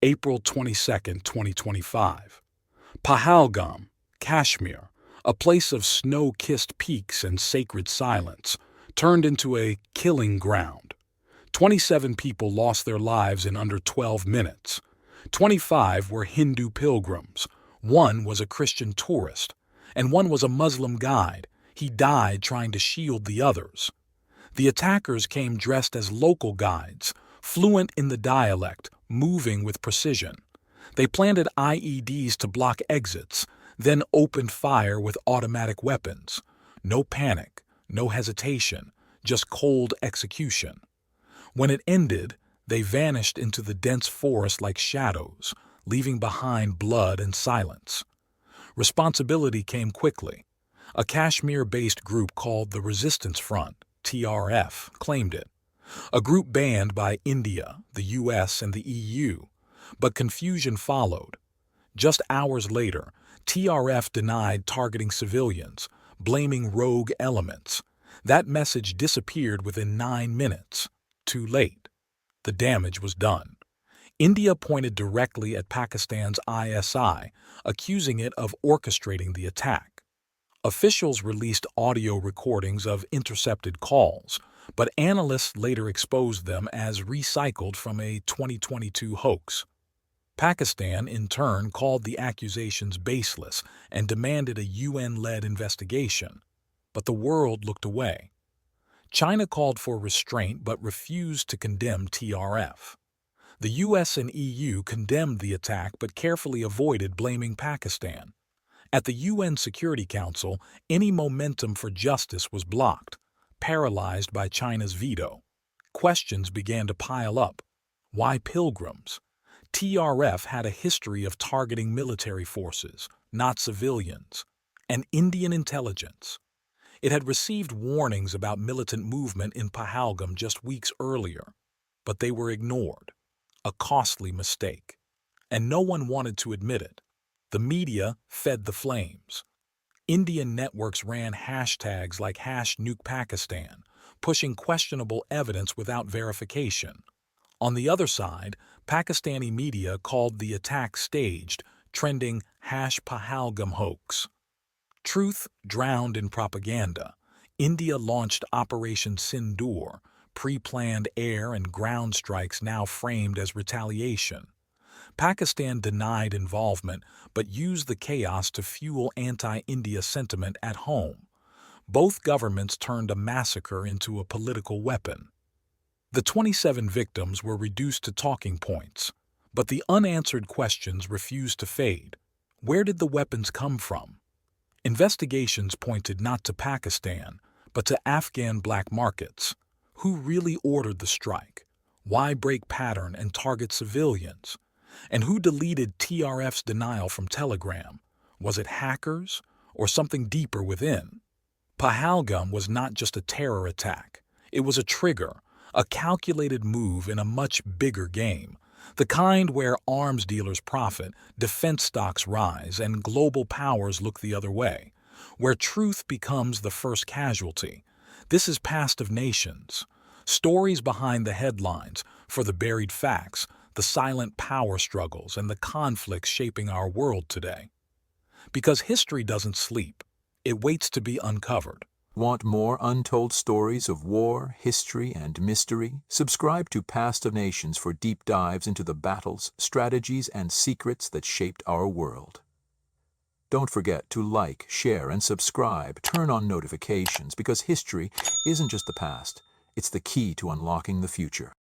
April 22nd, 2025. Pahalgam, Kashmir, a place of snow-kissed peaks and sacred silence, turned into a killing ground. 27 people lost their lives in under 12 minutes. 25 were Hindu pilgrims. One was a Christian tourist, and one was a Muslim guide. He died trying to shield the others. The attackers came dressed as local guides, fluent in the dialect, moving with precision. They planted IEDs to block exits, then opened fire with automatic weapons. No panic, no hesitation, just cold execution. When it ended, they vanished into the dense forest like shadows, leaving behind blood and silence. Responsibility came quickly. A Kashmir-based group called the Resistance Front, TRF, claimed it. A group banned by India, the US, and the EU. But confusion followed. Just hours later, TRF denied targeting civilians, blaming rogue elements. That message disappeared within 9 minutes. Too late. The damage was done. India pointed directly at Pakistan's ISI, accusing it of orchestrating the attack. Officials released audio recordings of intercepted calls, but analysts later exposed them as recycled from a 2022 hoax. Pakistan, in turn, called the accusations baseless and demanded a UN-led investigation. But the world looked away. China called for restraint but refused to condemn TRF. The US and EU condemned the attack but carefully avoided blaming Pakistan. At the UN Security Council, any momentum for justice was blocked, paralyzed by China's veto. Questions began to pile up. Why pilgrims? TRF had a history of targeting military forces, not civilians, and Indian intelligence. It had received warnings about militant movement in Pahalgam just weeks earlier, but they were ignored. A costly mistake. And no one wanted to admit it. The media fed the flames. Indian networks ran hashtags like #NukePakistan, pushing questionable evidence without verification. On the other side, Pakistani media called the attack staged, trending #Pahalgam hoax. Truth drowned in propaganda. India launched Operation Sindoor, pre-planned air and ground strikes now framed as retaliation. Pakistan denied involvement but used the chaos to fuel anti-India sentiment at home. Both governments turned a massacre into a political weapon. The 27 victims were reduced to talking points, but the unanswered questions refused to fade. Where did the weapons come from? Investigations pointed not to Pakistan, but to Afghan black markets. Who really ordered the strike? Why break pattern and target civilians? And who deleted TRF's denial from Telegram? Was it hackers or something deeper within? Pahalgam was not just a terror attack. It was a trigger, a calculated move in a much bigger game, the kind where arms dealers profit, defense stocks rise, and global powers look the other way, where truth becomes the first casualty. This is Past of Nations. Stories behind the headlines, for the buried facts, the silent power struggles, and the conflicts shaping our world today. Because history doesn't sleep. It waits to be uncovered. Want more untold stories of war, history, and mystery? Subscribe to Past of Nations for deep dives into the battles, strategies, and secrets that shaped our world. Don't forget to like, share, and subscribe. Turn on notifications because history isn't just the past, it's the key to unlocking the future.